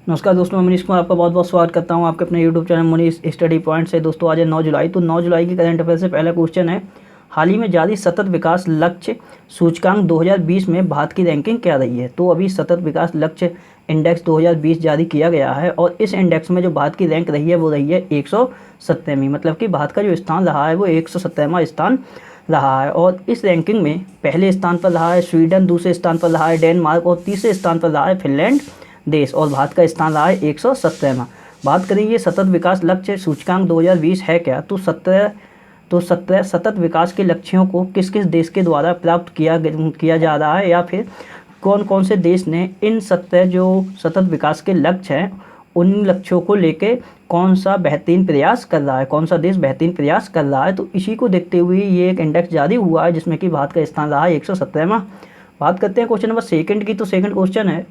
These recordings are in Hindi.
नमस्कार दोस्तों, मैं मनीष कुमार आपका बहुत बहुत स्वागत करता हूं आपके अपने YouTube channel Manish study point से। दोस्तों आज है 9 जुलाई। तो 9 जुलाई की करंट अफेयर से पहला क्वेश्चन है, हाल ही में जारी सतत विकास लक्ष्य सूचकांक 2020 में भारत की रैंकिंग क्या रही है। तो अभी सतत विकास लक्ष्य इंडेक्स 2020 जारी किया गया है और इस इंडेक्स में जो भारत की रैंक रही है वो रही है 170वीं। मतलब कि भारत का जो स्थान रहा है वो 170वां स्थान रहा है। और इस रैंकिंग में पहले स्थान पर रहा है स्वीडन, दूसरे स्थान पर रहा है डेनमार्क और तीसरे स्थान पर रहा है फिनलैंड देश। और भारत का स्थान रहा है 170वां। बात करेंगे सतत विकास लक्ष्य सूचकांक 2020 है क्या। तो 17 सतत विकास के लक्ष्यों को किस किस देश के द्वारा प्राप्त किया जा रहा है, या फिर कौन कौन से देश ने इन 17 जो सतत विकास के लक्ष्य हैं उन लक्ष्यों को लेके कौन सा बेहतरीन प्रयास कर रहा है, कौन सा देश बेहतरीन प्रयास कर रहा है। तो इसी को देखते हुए ये एक इंडेक्स जारी हुआ है जिसमें कि भारत का स्थान रहा है 170वां। बात करते हैं क्वेश्चन नंबर सेकंड की। तो सेकंड क्वेश्चन है,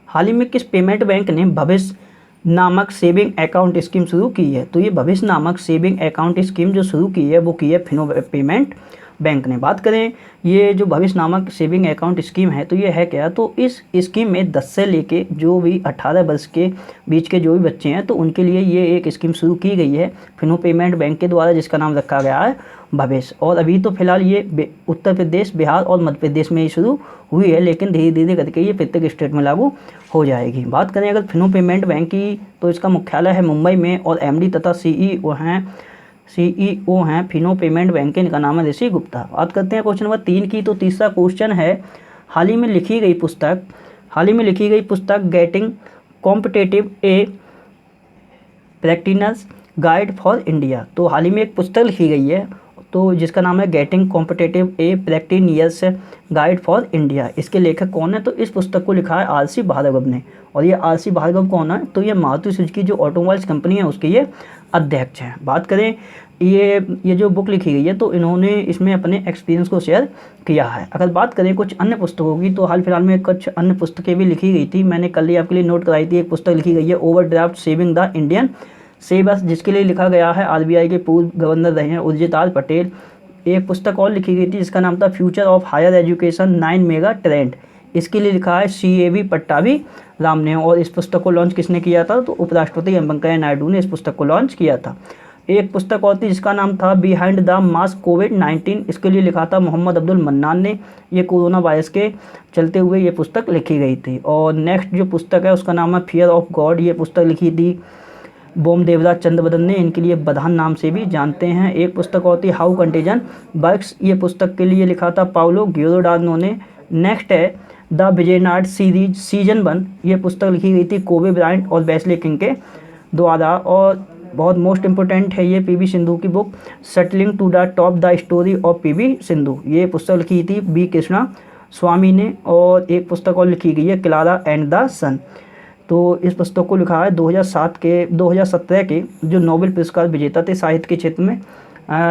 हाल ही में किस पेमेंट बैंक ने भविष्य नामक सेविंग अकाउंट स्कीम शुरू की है। तो ये भविष्य नामक सेविंग अकाउंट स्कीम जो शुरू की है वो की है फिनो पेमेंट बैंक ने। बात करें ये जो भविष्य नामक सेविंग अकाउंट स्कीम है तो ये है क्या। तो इस स्कीम में 10 से लेके जो भी 18 वर्ष के बीच के जो भी बच्चे हैं तो उनके लिए ये एक स्कीम शुरू की गई है फिनो पेमेंट बैंक के द्वारा, जिसका नाम रखा गया है भविष्य। और अभी तो फिलहाल ये उत्तर प्रदेश, बिहार और मध्य प्रदेश में ही शुरू हुई है, लेकिन धीरे धीरे करके ये प्रत्येक स्टेट में लागू हो जाएगी। बात करें अगर फिनो पेमेंट बैंक की तो इसका मुख्यालय है मुंबई में और एमडी तथा सीईओ हैं फिनो पेमेंट बैंक के, इनका नाम है ऋषि गुप्ता। बात करते हैं क्वेश्चन नंबर 3 की। तो तीसरा क्वेश्चन है, हाल ही में लिखी गई पुस्तक getting competitive a practitioners guide for India. तो हाल ही में एक पुस्तक लिखी गई है तो जिसका नाम है getting competitive a practitioners guide for India. इसके लेखक कौन है। तो इस पुस्तक को लिखा है आर.सी. भार्गव ने। और ये आर.सी. भार्गव कौन है। तो ये मारुति सुजुकी जो ऑटोमोबाइल्स कंपनी है उसके ये अध्यक्ष हैं। बात करें ये जो बुक लिखी गई है तो इन्होंने इसमें अपने एक्सपीरियंस को शेयर किया है। अगर बात करें कुछ अन्य पुस्तकों की तो हाल फिलहाल में कुछ अन्य पुस्तकें भी लिखी गई थी। मैंने कल ही आपके लिए नोट कराई थी, एक पुस्तक लिखी गई है ओवरड्राफ्ट सेविंग द इंडियन सेवर्स, जिसके लिए लिखा गया है आरबीआई के पूर्व गवर्नर रहे हैं उर्जित आर पटेल। एक पुस्तक और लिखी गई थी जिसका नाम था future of higher education 9 mega trend, इसके लिए लिखा है CAV पट्टाभी राम ने। और इस पुस्तक को लॉन्च किसने किया था। तो उपराष्ट्रपति एम वेंकैया नायडू ने इस पुस्तक को लॉन्च किया था। एक पुस्तक और थी जिसका नाम था बिहाइंड द मास्क कोविड-19, इसके लिए लिखा था मोहम्मद अब्दुल मन्नान ने। ये कोरोना वायरस के चलते हुए ये पुस्तक लिखी गई थी। और नेक्स्ट जो पुस्तक है उसका नाम है फियर ऑफ गॉड। ये पुस्तक लिखी थी बोम देवराज चंद्रबदन ने, इनके लिए बधान नाम से भी जानते हैं। एक पुस्तक और थी हाउ कंटेजन वर्क्स, ये पुस्तक के लिए लिखा था पाउलो गियोरोडानो ने। नेक्स्ट है द विजयनाड सीरीज सीजन 1, ये पुस्तक लिखी गई थी कोबे ब्रायंट और वेस्ले किंग के द्वारा। और बहुत मोस्ट इंपॉर्टेंट है ये पीवी सिंधु की book settling to the top the story of PV Sindhu, ये पुस्तक लिखी थी बी कृष्णा स्वामी ने। और एक पुस्तक और लिखी गई है क्लारा एंड द सन, तो इस पुस्तक को लिखा है 2017 के जो नोबेल पुरस्कार विजेता थे साहित्य के क्षेत्र में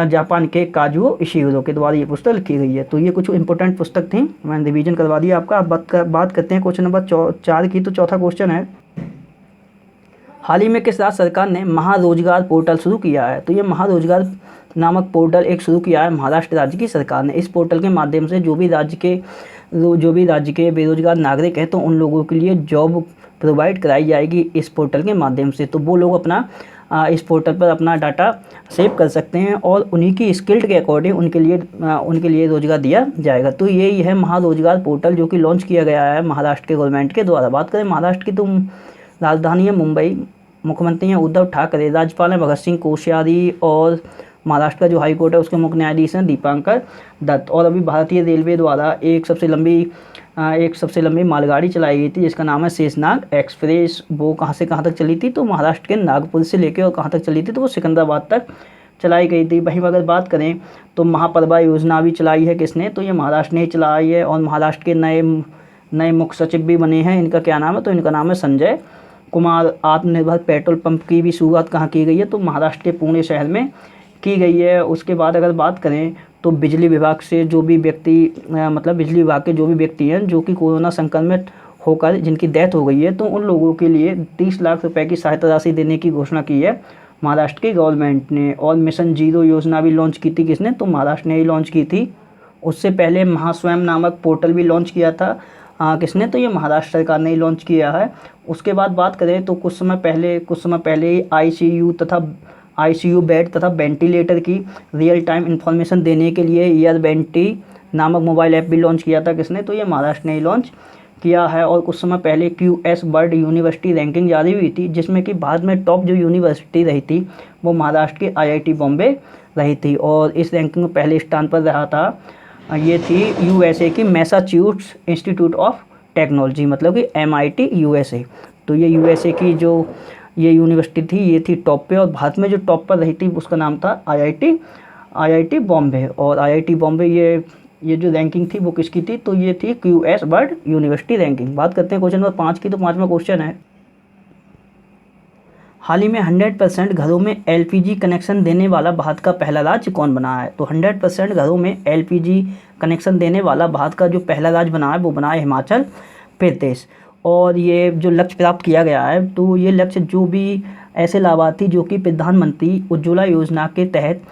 जापान के काजुओ इशिरो के द्वारा ये पुस्तक लिखी गई है। तो ये कुछ इंपॉर्टेंट पुस्तक थी, मैंने रिवीजन करवा दिया आपका। अब बात करते हैं क्वेश्चन नंबर 4 की। तो चौथा क्वेश्चन है, हाल ही में किस राज्य सरकार ने महारोजगार पोर्टल शुरू किया है। तो ये महारोजगार नामक पोर्टल एक शुरू किया है महाराष्ट्र राज्य की सरकार ने। इस पोर्टल के माध्यम से जो भी राज्य के बेरोजगार नागरिक हैं तो उन लोगों के लिए जॉब प्रोवाइड कराई जाएगी इस पोर्टल के माध्यम से। तो वो लोग अपना इस पोर्टल पर अपना डाटा सेव कर सकते हैं और उन्हीं की स्किल्ड के अकॉर्डिंग उनके लिए रोजगार दिया जाएगा। तो यही है महारोजगार पोर्टल जो कि लॉन्च किया गया है महाराष्ट्र के गवर्नमेंट के द्वारा। बात करें महाराष्ट्र की तो राजधानी है मुंबई, मुख्यमंत्री हैं उद्धव ठाकरे, राज्यपाल हैं भगत सिंह कोश्यारी और महाराष्ट्र का जो हाई कोर्ट है उसके मुख्य न्यायाधीश हैं दीपांकर दत्त। और अभी भारतीय रेलवे द्वारा एक सबसे लंबी मालगाड़ी चलाई गई थी जिसका नाम है शेषनाग एक्सप्रेस। वो कहाँ से कहाँ तक चली थी। तो महाराष्ट्र के नागपुर से लेकर और कहाँ तक चली थी। तो वो सिकंदराबाद तक चलाई गई थी। वहीं अगर बात करें तो महापर्वा योजना भी चलाई है किसने। तो ये महाराष्ट्र ने ही चलाई है। और महाराष्ट्र के नए मुख्य सचिव भी बने हैं, इनका क्या नाम है। तो इनका नाम है संजय कुमार। आत्मनिर्भर पेट्रोल पंप की भी शुरुआत कहाँ की गई है। तो महाराष्ट्र के पुणे शहर में की गई है। उसके बाद अगर बात करें तो बिजली विभाग से जो भी व्यक्ति बिजली विभाग के जो भी व्यक्ति हैं जो कि कोरोना संक्रमित होकर जिनकी डेथ हो गई है तो उन लोगों के लिए 30 लाख रुपए की सहायता राशि देने की घोषणा की है महाराष्ट्र की गवर्नमेंट ने। और मिशन जीरो योजना भी लॉन्च की थी किसने। तो महाराष्ट्र ने ही लॉन्च की थी। उससे पहले महास्वयं नामक पोर्टल भी लॉन्च किया था किसने, तो ये महाराष्ट्र सरकार ने ही लॉन्च किया है। उसके बाद बात करें तो कुछ समय पहले आईसीयू बेड तथा वेंटिलेटर की रियल टाइम इन्फॉर्मेशन देने के लिए ईयरबेंटी नामक मोबाइल ऐप भी लॉन्च किया था। किसने, तो ये महाराष्ट्र ने ही लॉन्च किया है। और कुछ समय पहले क्यूएस वर्ल्ड यूनिवर्सिटी रैंकिंग जारी हुई थी, जिसमें कि भारत में टॉप जो यूनिवर्सिटी रही थी वो महाराष्ट्र की आईआईटी बॉम्बे रही थी। और इस रैंकिंग में पहले स्थान पर रहा था, ये थी यूएसए की मैसाच्यूसेट्स इंस्टीट्यूट ऑफ टेक्नोलॉजी, मतलब कि MIT यूएसए। तो ये यूएसए की जो ये यूनिवर्सिटी थी ये थी टॉप पे, और भारत में जो टॉप पर रही थी उसका नाम था आईआईटी बॉम्बे। और आईआईटी बॉम्बे ये जो रैंकिंग थी वो किसकी थी, तो ये थी क्यूएस वर्ल्ड यूनिवर्सिटी रैंकिंग। बात करते हैं क्वेश्चन नंबर 5 की। तो 5वां क्वेश्चन है, हाल ही में 100% घरों में LPG कनेक्शन देने वाला भारत का पहला राज्य कौन बना है। तो 100% घरों में LPG कनेक्शन देने वाला भारत का जो पहला राज्य बना है वो बना है हिमाचल प्रदेश। और ये जो लक्ष्य प्राप्त किया गया है, तो ये लक्ष्य जो भी ऐसे लाभार्थी जो कि प्रधानमंत्री उज्ज्वला योजना के तहत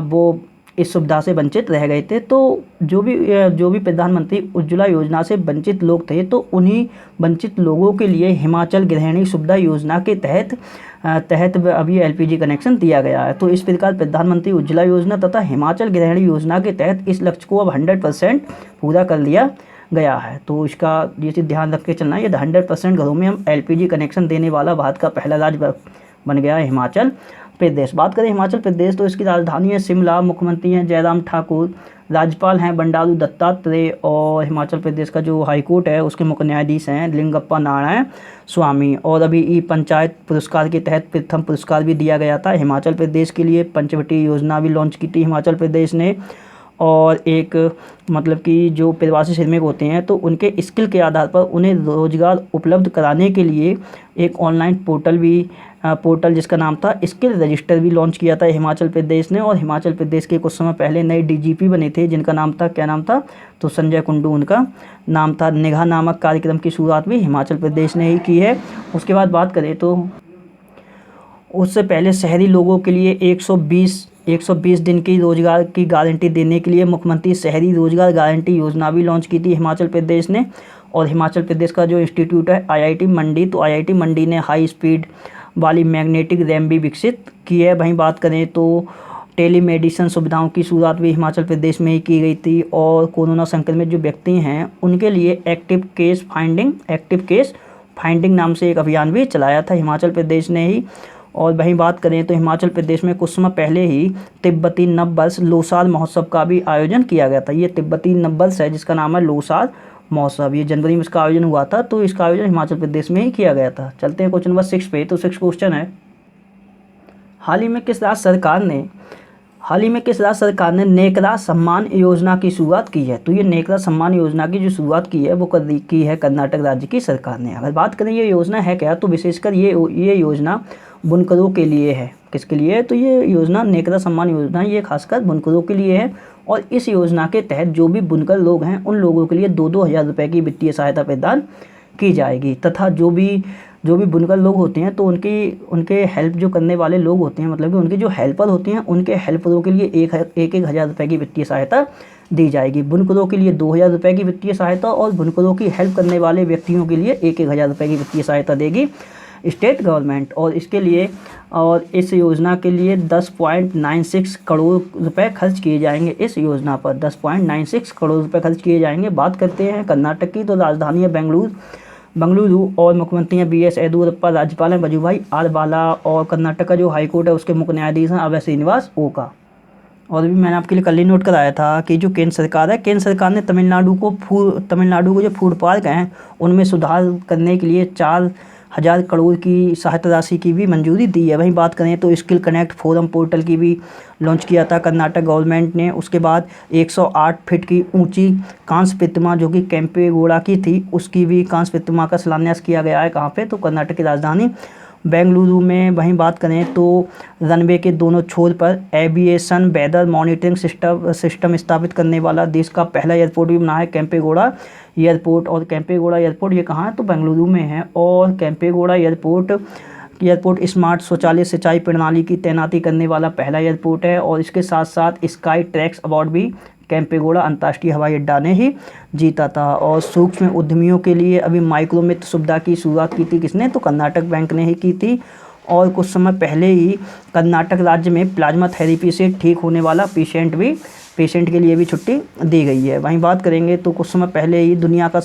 वो इस सुविधा से वंचित रह गए थे, तो जो भी प्रधानमंत्री उज्ज्वला योजना से वंचित लोग थे, तो उन्हीं वंचित लोगों के लिए हिमाचल गृहिणी सुविधा योजना के तहत अभी LPG कनेक्शन दिया गया है। तो इस प्रकार प्रधानमंत्री उज्ज्वला योजना तथा हिमाचल गृहिणी योजना के तहत इस लक्ष्य को अब 100% पूरा कर लिया गया है। तो इसका ये चीज़ ध्यान रख के चलना है, ये 100% घरों में हम LPG कनेक्शन देने वाला भारत का पहला राज्य बन गया है हिमाचल प्रदेश। बात करें हिमाचल प्रदेश, तो इसकी राजधानी है शिमला, मुख्यमंत्री हैं जयराम ठाकुर, राज्यपाल हैं बंडारू दत्तात्रेय, और हिमाचल प्रदेश का जो हाईकोर्ट है उसके मुख्य न्यायाधीश हैं लिंगप्पा नारायण स्वामी। और अभी ई पंचायत पुरस्कार के तहत प्रथम पुरस्कार भी दिया गया था हिमाचल प्रदेश के लिए। पंचवटी योजना भी लॉन्च की थी हिमाचल प्रदेश ने। और एक मतलब कि जो प्रवासी श्रमिक होते हैं तो उनके स्किल के आधार पर उन्हें रोज़गार उपलब्ध कराने के लिए एक ऑनलाइन पोर्टल जिसका नाम था स्किल रजिस्टर भी लॉन्च किया था हिमाचल प्रदेश ने। और हिमाचल प्रदेश के कुछ समय पहले नए DGP बने थे जिनका नाम था, क्या नाम था, तो संजय कुंडू उनका नाम था। निगाह नामक कार्यक्रम की शुरुआत भी हिमाचल प्रदेश ने ही की है। उसके बाद बात करें तो उससे पहले शहरी लोगों के लिए 120 दिन की रोजगार की गारंटी देने के लिए मुख्यमंत्री शहरी रोजगार गारंटी योजना भी लॉन्च की थी हिमाचल प्रदेश ने। और हिमाचल प्रदेश का जो इंस्टीट्यूट है IIT मंडी, तो IIT मंडी ने हाई स्पीड वाली मैग्नेटिक रैम भी विकसित की है। वहीं बात करें तो टेलीमेडिसिन सुविधाओं की शुरुआत भी हिमाचल प्रदेश में ही की गई थी। और कोरोना संक्रमित जो व्यक्ति हैं उनके लिए एक्टिव केस फाइंडिंग नाम से एक अभियान भी चलाया था हिमाचल प्रदेश ने ही। और वहीं बात करें तो हिमाचल प्रदेश में कुछ समय पहले ही तिब्बती नववर्ष लोसार महोत्सव का भी आयोजन किया गया था। ये तिब्बती नववर्ष है जिसका नाम है लोसार महोत्सव, ये जनवरी में इसका आयोजन हुआ था। तो इसका आयोजन हिमाचल प्रदेश में ही किया गया था। चलते हैं क्वेश्चन नंबर 6 पे। तो 6 क्वेश्चन है, हाल ही में किस राज्य सरकार ने नेकरा सम्मान योजना की शुरुआत की है। तो ये नेकरा सम्मान योजना की जो शुरुआत की है वो की है कर्नाटक राज्य की सरकार ने। अगर बात करें ये योजना है क्या, तो विशेषकर ये योजना बुनकरों के लिए है। किसके लिए है, तो ये योजना नेकरा सम्मान योजना ये खासकर बुनकरों के लिए है। और इस योजना के तहत जो भी बुनकर लोग हैं उन लोगों के लिए 2-2 हज़ार रुपये की वित्तीय सहायता प्रदान की जाएगी। तथा जो भी बुनकर लोग होते हैं तो उनके हेल्प जो करने वाले लोग होते हैं, मतलब कि उनके जो हेल्पर होते हैं, उनके हेल्परों के लिए 1-1 हज़ार रुपये की वित्तीय सहायता दी जाएगी। बुनकरों के लिए 2,000 रुपये की वित्तीय सहायता, और बुनकरों की हेल्प करने वाले व्यक्तियों के लिए 1-1 हज़ार रुपये की वित्तीय सहायता देगी स्टेट गवर्नमेंट। और इस योजना के लिए 10.96 करोड़ रुपए खर्च किए जाएंगे। इस योजना पर 10.96 करोड़ रुपए खर्च किए जाएंगे। बात करते हैं कर्नाटक की, तो राजधानी है बेंगलुरु, और मुख्यमंत्री हैं BS येदियुरप्पा, राज्यपाल हैं वजुभाई आर वाला, और कर्नाटक का जो हाईकोर्ट है उसके मुख्य न्यायाधीश हैं अभय श्रीनिवास ओका। और भी मैंने आपके लिए कल ही नोट कराया था कि जो केंद्र सरकार ने तमिलनाडु को जो फूड पार्क हैं उनमें सुधार करने के लिए 4,000 करोड़ की सहायता राशि की भी मंजूरी दी है। वहीं बात करें तो स्किल कनेक्ट फोरम पोर्टल की भी लॉन्च किया था कर्नाटक गवर्नमेंट ने। उसके बाद 108 फीट की ऊंची कांस्य प्रतिमा जो कि केम्पेगौड़ा की थी, उसकी भी कांस्य प्रतिमा का शिलान्यास किया गया है। कहाँ पे, तो कर्नाटक की राजधानी बेंगलुरु में। वहीं बात करें तो रनवे के दोनों छोर पर एविएशन वेदर मॉनिटरिंग सिस्टम स्थापित करने वाला देश का पहला एयरपोर्ट भी बना है केम्पेगौड़ा एयरपोर्ट। और केम्पेगौड़ा एयरपोर्ट ये कहाँ है, तो बेंगलुरु में है। और केम्पेगौड़ा एयरपोर्ट स्मार्ट शौचालय सिंचाई प्रणाली की तैनाती करने वाला पहला एयरपोर्ट है। और इसके साथ साथ स्काई ट्रैक्स अवार्ड भी कैंपेगौड़ा अंतर्राष्ट्रीय हवाई अड्डा ने ही जीता था। और सूक्ष्म उद्यमियों के लिए अभी माइक्रोमित्र सुविधा की शुरुआत की थी किसने, तो कर्नाटक बैंक ने ही की थी। और कुछ समय पहले ही कर्नाटक राज्य में प्लाज्मा थेरेपी से ठीक होने वाला पेशेंट के लिए भी छुट्टी दी गई है। वहीं बात करेंगे तो कुछ समय पहले ही दुनिया का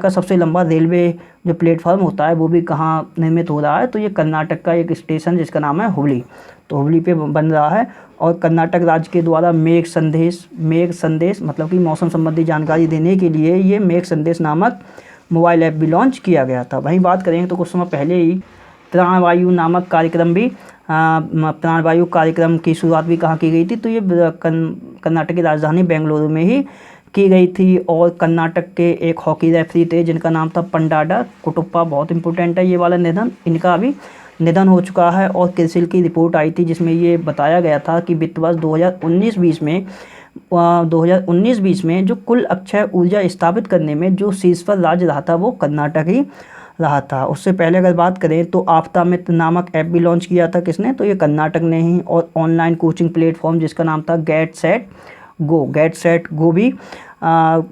सबसे लंबा रेलवे जो प्लेटफॉर्म होता है वो भी कहाँ निर्मित हो रहा है, तो ये कर्नाटक का एक स्टेशन जिसका नाम है हुबली, तो हुबली पे बन रहा है। और कर्नाटक राज्य के द्वारा मेघ संदेश मतलब कि मौसम संबंधी जानकारी देने के लिए ये मेघ संदेश नामक मोबाइल ऐप भी लॉन्च किया गया था। वहीं बात करेंगे तो कुछ समय पहले ही प्राणवायु नामक प्राणवायु कार्यक्रम की शुरुआत भी कहाँ की गई थी, तो ये कर्नाटक की राजधानी बेंगलुरु में ही की गई थी। और कर्नाटक के एक हॉकी रेफरी थे जिनका नाम था पंडाडा कुटुप्पा, बहुत इंपॉर्टेंट है ये वाला निधन, इनका अभी निधन हो चुका है। और क्रिसिल की रिपोर्ट आई थी जिसमें ये बताया गया था कि वित्त वर्ष 2019-20 में जो कुल अक्षय ऊर्जा स्थापित करने में जो शीर्ष पर राज्य रहा था वो कर्नाटक ही रहा था। उससे पहले अगर बात करें तो आपदा मित्र नामक ऐप भी लॉन्च किया था किसने, तो ये कर्नाटक ने ही। और ऑनलाइन कोचिंग प्लेटफॉर्म जिसका नाम था गेट सेट गो भी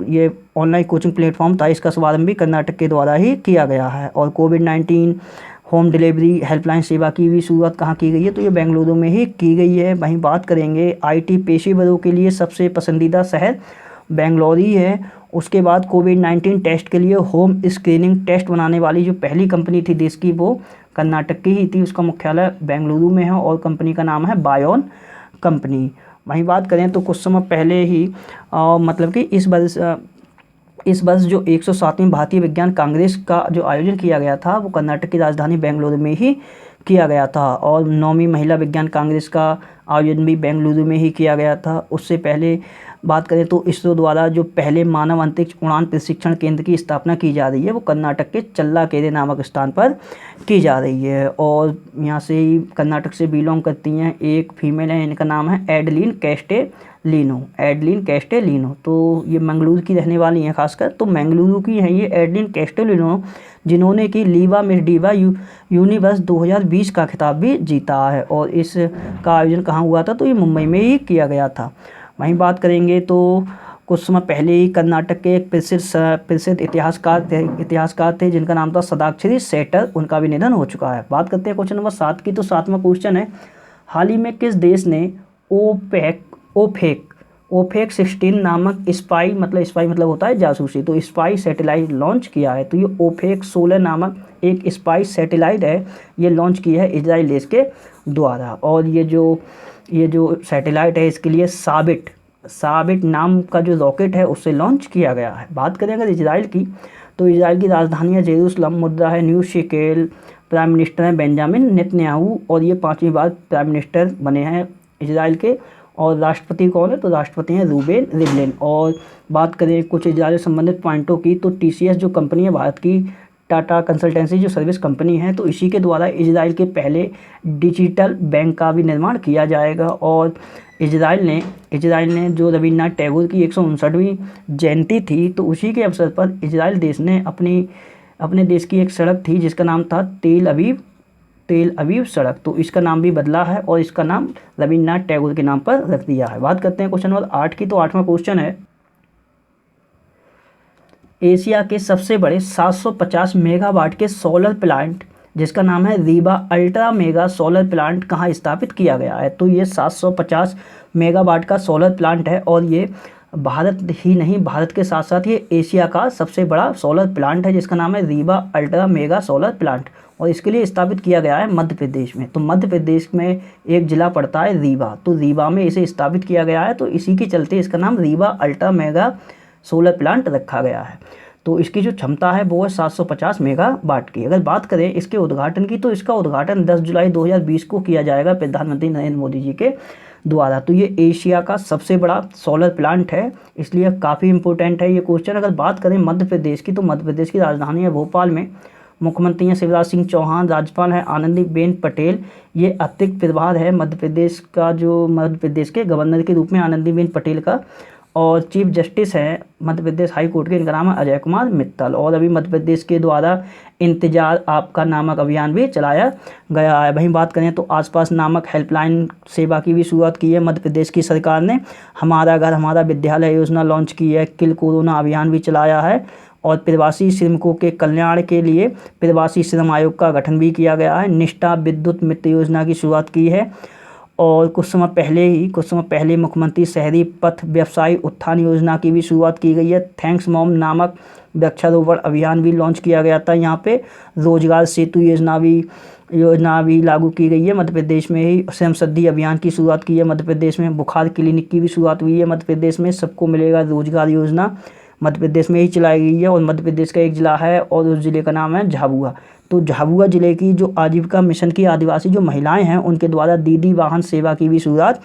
ये ऑनलाइन कोचिंग प्लेटफॉर्म था, इसका शुभारंभ भी कर्नाटक के द्वारा ही किया गया है। और कोविड-19 होम डिलीवरी हेल्पलाइन सेवा की भी शुरुआत कहाँ की गई है, तो ये बेंगलुरु में ही की गई है। वहीं बात करेंगे आईटी पेशेवरों के लिए सबसे पसंदीदा शहर बेंगलुरु ही है। उसके बाद कोविड-19 टेस्ट के लिए होम स्क्रीनिंग टेस्ट बनाने वाली जो पहली कंपनी थी देश की वो कर्नाटक की ही थी, उसका मुख्यालय बेंगलुरु में है और कंपनी का नाम है बायोन कंपनी। वहीं बात करें तो कुछ समय पहले ही मतलब कि इस वर्ष जो 107वीं भारतीय विज्ञान कांग्रेस का जो आयोजन किया गया था वो कर्नाटक की राजधानी बेंगलुरु में ही किया गया था। और 9वीं महिला विज्ञान कांग्रेस का आयोजन भी बेंगलुरु में ही किया गया था। उससे पहले बात करें तो इसरो द्वारा जो पहले मानव अंतरिक्ष उड़ान प्रशिक्षण केंद्र की स्थापना की जा रही है वो कर्नाटक के चल्लाकेरे नामक स्थान पर की जा रही है। और यहाँ से ही कर्नाटक से बिलोंग करती हैं एक फीमेल है, इनका नाम है एडलिन कैस्टेलिनो। तो ये मंगलुरु की रहने वाली हैं खासकर, तो मंगलुरु की हैं ये एडलिन कैस्टेलिनो, जिन्होंने कि लीवा मिस डिवा यूनिवर्स 2020 का खिताब भी जीता है। और इसका आयोजन कहाँ हुआ था, तो ये मुंबई में ही किया गया था। वहीं बात करेंगे तो कुछ समय पहले ही कर्नाटक के एक प्रसिद्ध इतिहासकार थे जिनका नाम था सदाक्षरी सेटर, उनका भी निधन हो चुका है। बात करते हैं क्वेश्चन नंबर 7 की, तो 7वां क्वेश्चन है हाल ही में किस देश ने ओपेक 16 नामक स्पाई मतलब होता है जासूसी, तो स्पाई सैटेलाइट लॉन्च किया है। तो ये ओपेक 16 नामक एक स्पाई सैटेलाइट है, ये लॉन्च की है इजराइल देश के द्वारा। और ये जो सैटेलाइट है इसके लिए साबिट नाम का जो रॉकेट है उससे लॉन्च किया गया है। बात करें अगर इजराइल की, तो इजराइल की राजधानी है जेरूसलम, मुद्रा है न्यू शेकेल, प्राइम मिनिस्टर हैं बेंजामिन नेतन्याहू, और ये 5वीं बार प्राइम मिनिस्टर बने हैं इजराइल के। और राष्ट्रपति कौन है, तो राष्ट्रपति हैं रूबेन रिवलिन। और बात करें कुछ इजराइल से संबंधित पॉइंटों की, तो TCS जो कंपनी है भारत की टाटा कंसल्टेंसी जो सर्विस कंपनी है, तो इसी के द्वारा इजराइल के पहले डिजिटल बैंक का भी निर्माण किया जाएगा। और इजराइल ने जो रविन्द्रनाथ टैगोर की 159वीं जयंती थी, तो उसी के अवसर पर इजराइल देश ने अपने देश की एक सड़क थी जिसका नाम था तेल अवीव सड़क, तो इसका नाम भी बदला है और इसका नाम रविन्द्रनाथ टैगोर के नाम पर रख दिया है। बात करते हैं क्वेश्चन नंबर 8 की, तो 8वां क्वेश्चन है एशिया के सबसे बड़े 750 मेगावाट के सोलर प्लांट जिसका नाम है Rewa ultra mega solar plant कहाँ स्थापित किया गया है, तो ये 750 मेगावाट का सोलर प्लांट है। और ये भारत ही नहीं, भारत के साथ साथ ये एशिया का सबसे बड़ा सोलर प्लांट है जिसका नाम है Rewa ultra mega solar plant. और इसके लिए स्थापित किया गया है मध्य प्रदेश में, तो मध्य प्रदेश में एक ज़िला पड़ता है रीवा, तो रीवा में इसे स्थापित किया गया है, तो इसी के चलते इसका नाम Rewa ultra mega solar plant रखा गया है। तो इसकी जो क्षमता है वो है 750 मेगावाट की। अगर बात करें इसके उद्घाटन की, तो इसका उद्घाटन 10 जुलाई 2020 को किया जाएगा प्रधानमंत्री नरेंद्र मोदी जी के द्वारा। तो ये एशिया का सबसे बड़ा सोलर प्लांट है, इसलिए काफ़ी इंपॉर्टेंट है ये क्वेश्चन। अगर बात करें मध्य प्रदेश की, तो मध्य प्रदेश की राजधानी है भोपाल में, मुख्यमंत्री हैं शिवराज सिंह चौहान, राज्यपाल हैं आनंदीबेन पटेल। ये अतिरिक्त प्रभार है मध्य प्रदेश के गवर्नर के रूप में आनंदीबेन पटेल का। और चीफ जस्टिस हैं मध्य प्रदेश हाई कोर्ट के, इनका नाम है अजय कुमार मित्तल। और अभी मध्य प्रदेश के द्वारा इंतजार आपका नामक अभियान भी चलाया गया है। वहीं बात करें तो आसपास नामक हेल्पलाइन सेवा की भी शुरुआत की है मध्य प्रदेश की सरकार ने। हमारा घर हमारा विद्यालय योजना लॉन्च की है। किल कोरोना अभियान भी चलाया है। और प्रवासी श्रमिकों के कल्याण के लिए प्रवासी श्रम आयोग का गठन भी किया गया है। निष्ठा विद्युत मित्र योजना की शुरुआत की है। और कुछ समय पहले मुख्यमंत्री शहरी पथ व्यवसायी उत्थान योजना की भी शुरुआत की गई है। थैंक्स मॉम नामक वृक्षारोपण अभियान भी लॉन्च किया गया था। यहाँ पे रोजगार सेतु योजना भी लागू की गई है मध्य प्रदेश में ही। श्रम सिद्धि अभियान की शुरुआत की है मध्य प्रदेश में। बुखार क्लिनिक की भी शुरुआत हुई है मध्य प्रदेश में। सबको मिलेगा रोजगार योजना मध्य प्रदेश में ही चलाई गई है। और मध्य प्रदेश का एक ज़िला है और उस ज़िले का नाम है झाबुआ। तो झाबुआ ज़िले की जो आजीविका मिशन की आदिवासी जो महिलाएं हैं उनके द्वारा दीदी वाहन सेवा की भी शुरुआत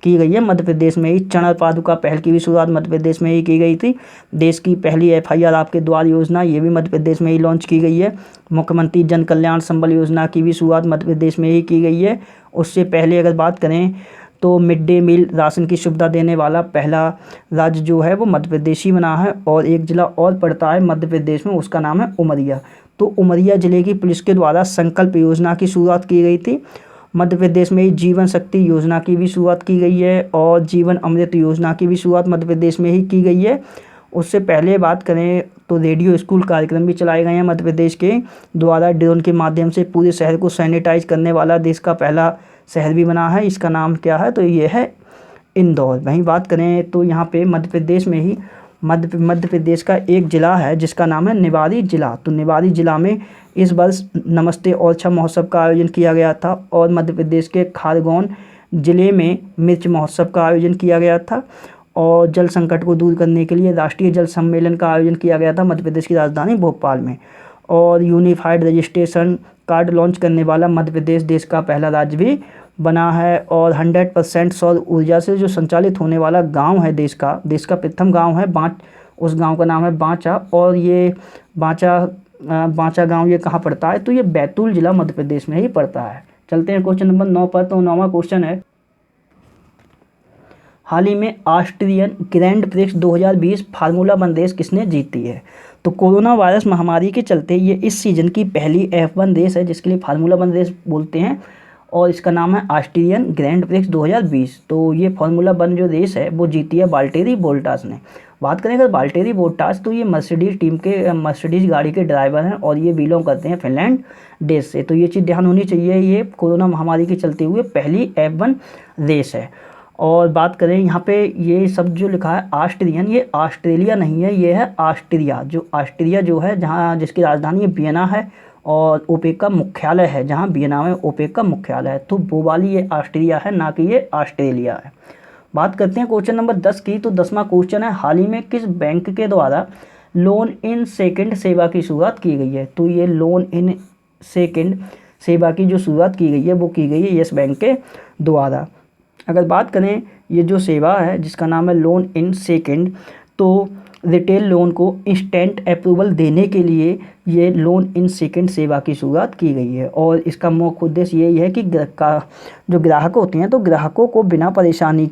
की गई है मध्य प्रदेश में ही। चरण पादुका पहल की भी शुरुआत मध्य प्रदेश में ही की गई थी। देश की पहली FIR आपके द्वार योजना ये भी मध्य प्रदेश में ही लॉन्च की गई है। मुख्यमंत्री जन कल्याण संबल योजना की भी शुरुआत मध्य प्रदेश में ही की गई है। उससे पहले अगर बात करें तो मिड डे मील राशन की सुविधा देने वाला पहला राज्य जो है वो मध्य प्रदेश ही बना है। और एक ज़िला और पड़ता है मध्य प्रदेश में, उसका नाम है उमरिया। तो उमरिया ज़िले की पुलिस के द्वारा संकल्प योजना की शुरुआत की गई थी मध्य प्रदेश में ही। जीवन शक्ति योजना की भी शुरुआत की गई है। और जीवन अमृत योजना की भी शुरुआत मध्य प्रदेश में ही की गई है। उससे पहले बात करें तो रेडियो स्कूल कार्यक्रम भी चलाए गए हैं मध्य प्रदेश के द्वारा। ड्रोन के माध्यम से पूरे शहर को सैनिटाइज करने वाला देश का पहला शहर भी बना है। इसका नाम क्या है तो ये है इंदौर। वहीं बात करें तो यहाँ पे मध्य प्रदेश में ही मध्य प्रदेश का एक ज़िला है जिसका नाम है निवाड़ी ज़िला। तो निवाड़ी ज़िला में इस वर्ष नमस्ते ओरछा महोत्सव का आयोजन किया गया था। और मध्य प्रदेश के खारगोन ज़िले में मिर्च महोत्सव का आयोजन किया गया था। और जल संकट को दूर करने के लिए राष्ट्रीय जल सम्मेलन का आयोजन किया गया था मध्य प्रदेश की राजधानी भोपाल में। और यूनिफाइड रजिस्ट्रेशन कार्ड लॉन्च करने वाला मध्य प्रदेश देश का पहला राज्य भी बना है। और 100% सौर ऊर्जा से जो संचालित होने वाला गांव है देश का प्रथम गांव है बाँच। उस गांव का नाम है बाँचा। और ये बाँचा गांव ये कहाँ पड़ता है तो ये बैतूल जिला मध्य प्रदेश में ही पड़ता है। चलते हैं क्वेश्चन नंबर 9 पर। तो 9वां क्वेश्चन है, हाल ही में Austrian Grand Prix 2020 formula 1 race किसने जीती है। तो कोरोना वायरस महामारी के चलते ये इस सीज़न की पहली F1 रेस है जिसके लिए फार्मूला 1 रेस बोलते हैं। और इसका नाम है ऑस्ट्रियन ग्रैंड प्रिक्स 2020। तो ये फार्मूला 1 जो रेस है वो जीती है वाल्टेरी बोल्टास ने। बात करें अगर वाल्टेरी बोल्टास तो ये मर्सिडीज गाड़ी के ड्राइवर हैं और ये बिलोंग करते हैं फिनलैंड देश से। तो ये चीज़ ध्यान होनी चाहिए, ये कोरोना महामारी के चलते हुए पहली F1 रेस है। और बात करें यहाँ पे ये सब जो लिखा है ऑस्ट्रियन, ये ऑस्ट्रेलिया नहीं है, ये है ऑस्ट्रिया। जो ऑस्ट्रिया जो है जहाँ जिसकी राजधानी वियना है और ओपेक का मुख्यालय है, जहाँ वियना में ओपेक का मुख्यालय है। तो वो वाली ये ऑस्ट्रिया है, ना कि ये ऑस्ट्रेलिया है। बात करते हैं क्वेश्चन नंबर 10 की। तो 10वां क्वेश्चन है, हाल ही में किस बैंक के द्वारा लोन इन सेकंड सेवा की शुरुआत की गई है। तो ये लोन इन सेकंड सेवा की जो शुरुआत की गई है वो की गई है येस बैंक के द्वारा। अगर बात करें ये जो सेवा है जिसका नाम है लोन इन सेकंड, तो रिटेल लोन को इंस्टेंट अप्रूवल देने के लिए ये लोन इन सेकंड सेवा की शुरुआत की गई है। और इसका मुख्य उद्देश्य यही है कि जो ग्राहक होते हैं तो ग्राहकों को बिना परेशानी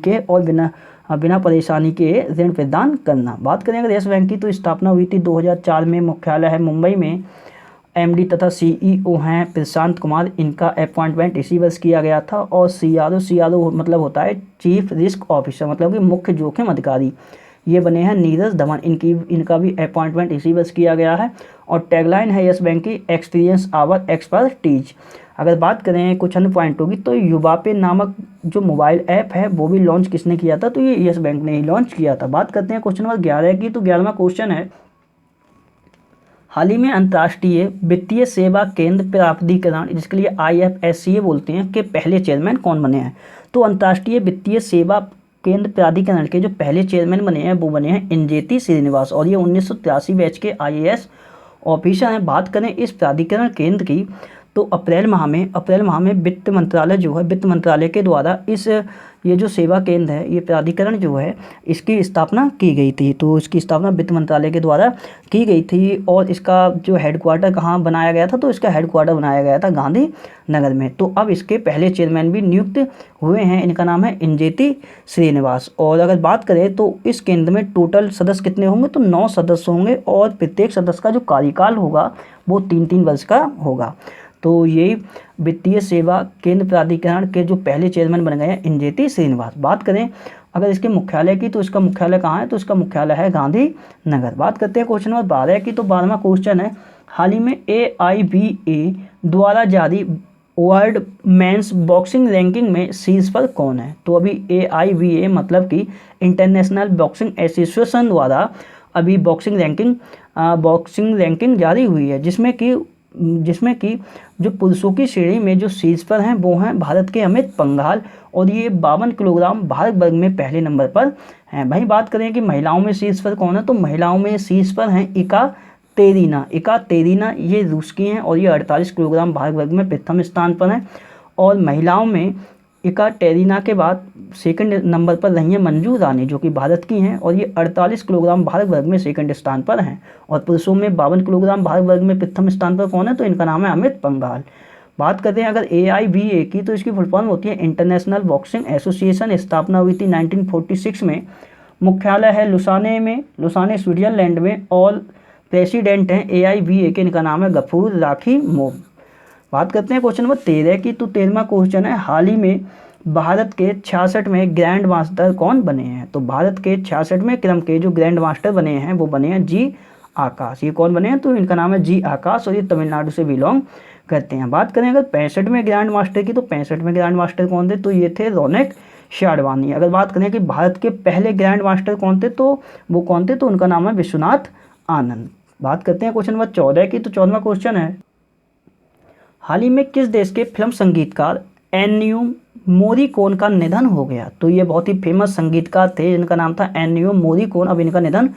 के ऋण प्रदान करना। बात करें अगर येस बैंक की तो स्थापना हुई थी 2004 में, मुख्यालय है मुंबई में। MD तथा CEO हैं प्रशांत कुमार, इनका अपॉइंटमेंट इसी वर्ष किया गया था। और CRO मतलब होता है चीफ रिस्क ऑफिसर, मतलब कि मुख्य जोखिम अधिकारी, ये बने हैं नीरज धवन, इनका भी अपॉइंटमेंट इसी वर्ष किया गया है। और टैगलाइन है येस बैंक की एक्सपीरियंस आवर एक्सपर्टीज। अगर बात करें कुछ अन्य पॉइंटों की तो युवा पे नामक जो मोबाइल ऐप है वो भी लॉन्च किसने किया था तो ये येस बैंक ने ही लॉन्च किया था। बात करते हैं क्वेश्चन नंबर 11 की। तो 11वां क्वेश्चन है, हाल ही में अंतर्राष्ट्रीय वित्तीय सेवा केंद्र प्राधिकरण जिसके लिए IFSCA बोलते हैं के पहले चेयरमैन कौन बने हैं। तो अंतर्राष्ट्रीय वित्तीय सेवा केंद्र प्राधिकरण के जो पहले चेयरमैन बने हैं वो बने हैं इंजेती श्रीनिवास। और ये 1983 बैच के IAS ऑफिसर हैं। बात करें इस प्राधिकरण केंद्र की तो अप्रैल माह में वित्त मंत्रालय जो है, वित्त मंत्रालय के द्वारा ये जो सेवा केंद्र है, ये प्राधिकरण जो है, इसकी स्थापना की गई थी। तो इसकी स्थापना वित्त मंत्रालय के द्वारा की गई थी और इसका जो हेडक्वार्टर कहाँ बनाया गया था, तो इसका हेडक्वार्टर बनाया गया था गांधी नगर में। तो अब इसके पहले चेयरमैन भी नियुक्त हुए हैं, इनका नाम है इंजेती श्रीनिवास। और अगर बात करें तो इस केंद्र में टोटल सदस्य कितने होंगे, तो 9 सदस्य होंगे और प्रत्येक सदस्य का जो कार्यकाल होगा वो 3-3 वर्ष का होगा। तो ये वित्तीय सेवा केंद्र प्राधिकरण के जो पहले चेयरमैन बन गए हैं इंजेती श्रीनिवास। बात करें अगर इसके मुख्यालय की, तो इसका मुख्यालय कहाँ है, तो इसका मुख्यालय है गांधी नगर। बात करते हैं क्वेश्चन नंबर 12 की। तो 12वां क्वेश्चन है, हाल ही में AIBA द्वारा जारी वर्ल्ड मेंस बॉक्सिंग रैंकिंग में शीर्ष पर कौन है। तो अभी AIBA मतलब कि इंटरनेशनल बॉक्सिंग एसोसिएशन द्वारा अभी बॉक्सिंग रैंकिंग जारी हुई है, जिसमें कि जो पुरुषों की श्रेणी में जो शीर्ष पर हैं वो हैं भारत के अमित पंघाल और ये 52 किलोग्राम भारत वर्ग में पहले नंबर पर हैं। भाई बात करें कि महिलाओं में शीर्ष पर कौन है, तो महिलाओं में शीर्ष पर हैं इका तेरीना, ये रूस की हैं और ये 48 किलोग्राम भारत वर्ग में प्रथम स्थान पर हैं। और महिलाओं में इका टेरीना के बाद सेकंड नंबर पर रही हैं मंजू रानी, जो कि भारत की हैं और ये 48 किलोग्राम भारत वर्ग में सेकंड स्थान पर हैं। और पुरुषों में 52 किलोग्राम भारत वर्ग में प्रथम स्थान पर कौन है, तो इनका नाम है अमित पंघाल। बात करते हैं अगर AIBA की, तो इसकी फुल फॉर्म होती है इंटरनेशनल बॉक्सिंग एसोसिएशन। स्थापना हुई थी 1946 में। मुख्यालय है लुसाने स्विट्जरलैंड में और प्रेसिडेंट हैं AIBA के, इनका नाम है गफूर राखीमोव। बात करते हैं क्वेश्चन नंबर 13 की। तो 13वां क्वेश्चन है, हाल ही में भारत के 66वें ग्रैंड मास्टर कौन बने हैं। तो भारत के 66वें क्रम के जो ग्रैंड मास्टर बने हैं वो बने हैं जी आकाश। ये कौन बने हैं, तो इनका नाम है जी आकाश और ये तमिलनाडु से बिलोंग करते हैं। बात करें अगर 65वें ग्रैंड मास्टर की, तो 65वें ग्रैंड मास्टर कौन थे, तो ये थे रौनक शाडवानी। अगर बात करें कि भारत के पहले ग्रैंड मास्टर कौन थे, तो वो कौन थे, तो उनका नाम है विश्वनाथ आनंद। बात करते हैं क्वेश्चन नंबर 14 की। तो 14वां क्वेश्चन है, हाल ही में किस देश के फिल्म संगीतकार एन्नियो मोरिकोन का निधन हो गया। तो ये बहुत ही फेमस संगीतकार थे, इनका नाम था एन्नियो मोरिकोन। अब इनका निधन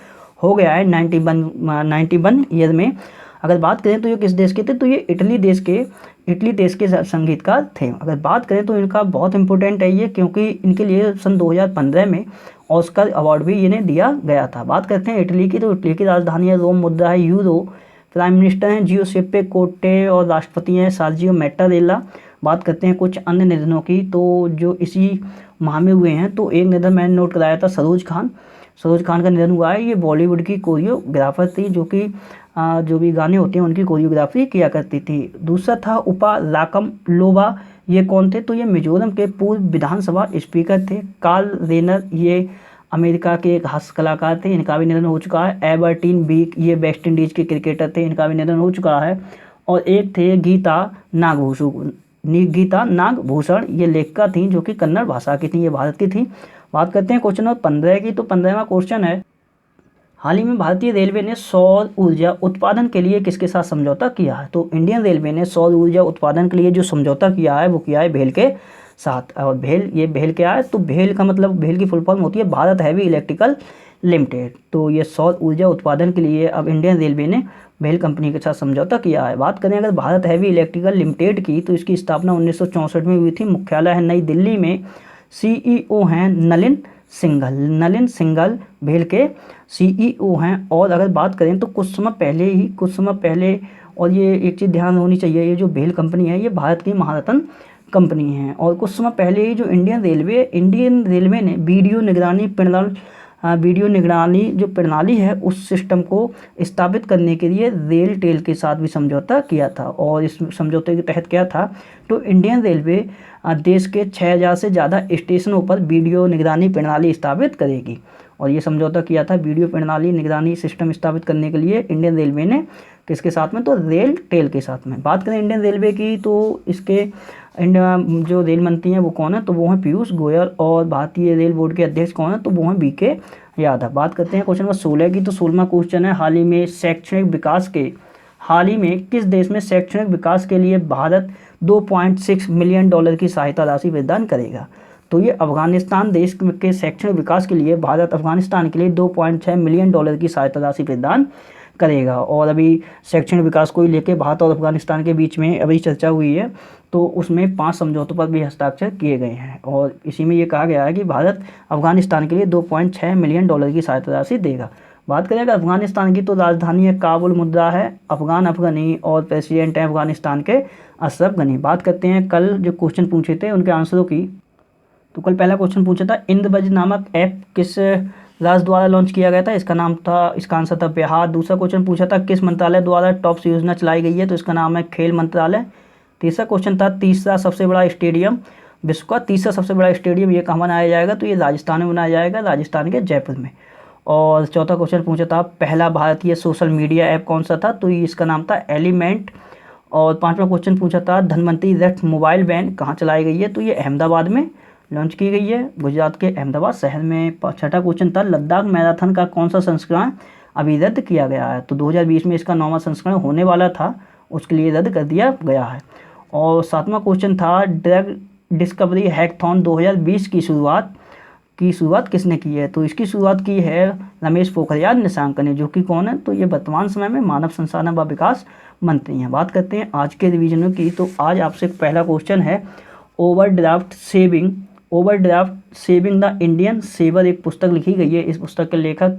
हो गया है 91 ईयर में। अगर बात करें तो ये किस देश के थे, तो ये इटली देश के संगीतकार थे। अगर बात करें तो इनका बहुत इंपॉर्टेंट है ये, क्योंकि इनके लिए सन 2015 में ऑस्कर अवार्ड भी इन्हें दिया गया था। बात करते हैं इटली की। तो इटली की राजधानी है रोम, मुद्रा है यूरो, प्राइम मिनिस्टर हैं जियोसेप्पे कोंटे और राष्ट्रपति हैं सर्जियो मैट्टारेल्ला। बात करते हैं कुछ अन्य निधनों की, तो जो इसी माह में हुए हैं, तो एक निधन मैंने नोट कराया था, सरोज खान का निधन हुआ है। ये बॉलीवुड की कोरियोग्राफर थी, जो कि जो भी गाने होते हैं उनकी कोरियोग्राफी किया करती थी। दूसरा था उपा राकमलोवा, ये कौन थे, तो ये मिजोरम के पूर्व विधानसभा स्पीकर थे। कार्ल रेनर, ये अमेरिका के एक हास्य कलाकार थे, इनका भी निधन हो चुका है। एबर्टीन बीक, ये वेस्ट इंडीज़ के क्रिकेटर थे, इनका भी निधन हो चुका है। और एक थे गीता नागभूषण, ये लेखिका थी जो कि कन्नड़ भाषा की थी, ये भारत की थी। बात करते हैं क्वेश्चन नंबर 15 की। तो 15वां क्वेश्चन है, हाल ही में भारतीय रेलवे ने सौर ऊर्जा उत्पादन के लिए किसके साथ समझौता किया है। तो इंडियन रेलवे ने सौर ऊर्जा उत्पादन के लिए जो समझौता किया है वो किया है भेल के साथ। और भेल क्या है, तो भेल का मतलब, भेल की फुल फॉर्म होती है भारत हैवी इलेक्ट्रिकल लिमिटेड। तो ये सौर ऊर्जा उत्पादन के लिए अब इंडियन रेलवे ने भेल कंपनी के साथ समझौता किया है। बात करें अगर भारत हैवी इलेक्ट्रिकल लिमिटेड की, तो इसकी स्थापना 1964 में हुई थी। मुख्यालय है नई दिल्ली में। CEO हैं नलिन सिंघल भेल के CEO हैं। और अगर बात करें तो कुछ समय पहले और ये एक चीज़ ध्यान होनी चाहिए, ये जो भेल कंपनी है ये भारत की महारत्न कंपनी है। और कुछ समय पहले ही जो इंडियन रेलवे ने वीडियो निगरानी जो प्रणाली है उस सिस्टम को स्थापित करने के लिए रेल टेल के साथ भी समझौता किया था। और इस समझौते के तहत क्या था, तो इंडियन रेलवे देश के 6000 से ज़्यादा स्टेशनों पर वीडियो निगरानी प्रणाली स्थापित करेगी। और ये समझौता किया था वीडियो प्रणाली निगरानी सिस्टम स्थापित करने के लिए इंडियन रेलवे ने किसके साथ में, तो रेल टेल के साथ में। बात करें इंडियन रेलवे की, तो इसके जो रेल मंत्री हैं वो कौन है, तो वो हैं पीयूष गोयल। और भारतीय रेल बोर्ड के अध्यक्ष कौन है, तो वो हैं BK यादव। बात करते हैं क्वेश्चन नंबर 16 की। तो 16वां क्वेश्चन है, हाल ही में किस देश में शैक्षणिक विकास के लिए भारत $2.6 मिलियन की सहायता राशि प्रदान करेगा। तो ये अफगानिस्तान देश के शैक्षणिक विकास के लिए भारत अफगानिस्तान के लिए $2.6 मिलियन की सहायता राशि प्रदान करेगा। और अभी शैक्षणिक विकास को लेकर भारत और अफगानिस्तान के बीच में अभी चर्चा हुई है, तो उसमें 5 समझौतों पर भी हस्ताक्षर किए गए हैं। और इसी में ये कहा गया है कि भारत अफगानिस्तान के लिए $2.6 मिलियन की सहायता राशि देगा। बात करें अगर अफगानिस्तान की, तो राजधानी है काबुल, मुद्रा है अफगान अफगानी और प्रेसिडेंट है अफगानिस्तान के अशरफ गनी। बात करते हैं कल जो क्वेश्चन पूछे थे उनके आंसरों की। तो कल पहला क्वेश्चन पूछा था इंद्रवज्र नामक ऐप किस राज्य द्वारा लॉन्च किया गया था, इसका आंसर था बिहार। दूसरा क्वेश्चन पूछा था किस मंत्रालय द्वारा टॉप्स योजना चलाई गई है, तो इसका नाम है खेल मंत्रालय। तीसरा क्वेश्चन था विश्व का तीसरा सबसे बड़ा स्टेडियम ये कहाँ बनाया जाएगा, तो ये राजस्थान में बनाया जाएगा, राजस्थान के जयपुर में। और चौथा क्वेश्चन पूछा था पहला भारतीय सोशल मीडिया ऐप कौन सा था, तो इसका नाम था एलिमेंट। और पांचवा क्वेश्चन पूछा था धनवंतरी रथ मोबाइल वैन कहाँ चलाई गई है, तो ये अहमदाबाद में लॉन्च की गई है, गुजरात के अहमदाबाद शहर में। छठा क्वेश्चन था लद्दाख मैराथन का कौन सा संस्करण अभी रद्द किया गया है, तो 2020 में इसका 9वां संस्करण होने वाला था, उसके लिए रद्द कर दिया गया है। और सातवां क्वेश्चन था ड्रग डिस्कवरी हैकथॉन 2020 की शुरुआत किसने की है, तो इसकी शुरुआत की है रमेश पोखरियाल निशंक ने, जो कि कौन है, तो ये वर्तमान समय में मानव संसाधन व विकास मंत्री हैं। बात करते हैं आज के रिवीजनों की, तो आज आपसे पहला क्वेश्चन है overdraft saving the Indian saver, एक पुस्तक लिखी गई है, इस पुस्तक के लेखक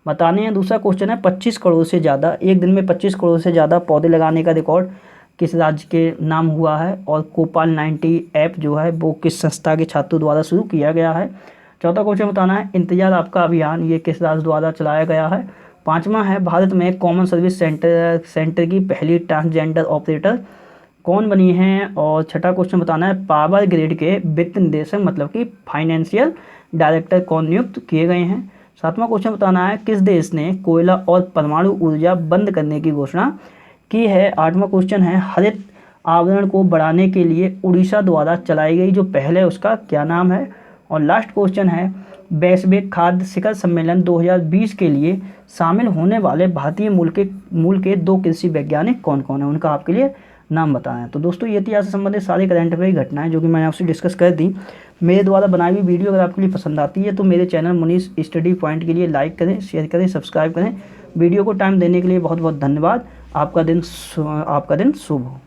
बताने हैं। दूसरा क्वेश्चन है 25 करोड़ से ज़्यादा, एक दिन में 25 करोड़ से ज़्यादा पौधे लगाने का रिकॉर्ड किस राज्य के नाम हुआ है, और कोपाल 90 ऐप जो है वो किस संस्था के छात्रों द्वारा शुरू किया गया है। चौथा क्वेश्चन बताना है इंतजार आपका अभियान ये किस राज्य द्वारा चलाया गया है। पांचवा है भारत में कॉमन सर्विस सेंटर की पहली ट्रांसजेंडर ऑपरेटर कौन बनी है। और छठा क्वेश्चन बताना है पावर ग्रिड के वित्त निदेशक मतलब कि फाइनेंशियल डायरेक्टर कौन नियुक्त किए गए हैं। सातवां क्वेश्चन बताना है किस देश ने कोयला और परमाणु ऊर्जा बंद करने की घोषणा की है। आठवां क्वेश्चन है हरित आवरण को बढ़ाने के लिए उड़ीसा द्वारा चलाई गई जो पहल है उसका क्या नाम है। और लास्ट क्वेश्चन है वैश्विक खाद्य शिखर सम्मेलन 2020 के लिए शामिल होने वाले भारतीय मूल के 2 कृषि वैज्ञानिक कौन कौन है, उनका आपके लिए नाम बताना है। तो दोस्तों ये थी आज से संबंधित सारी करंट अफेयर घटनाएं जो कि मैंने आपसे डिस्कस कर दी। मेरे द्वारा बनाई हुई वीडियो अगर आपके लिए पसंद आती है तो मेरे चैनल मुनीष स्टडी पॉइंट के लिए लाइक करें, शेयर करें, सब्सक्राइब करें। वीडियो को टाइम देने के लिए बहुत बहुत धन्यवाद। आपका दिन शुभ हो।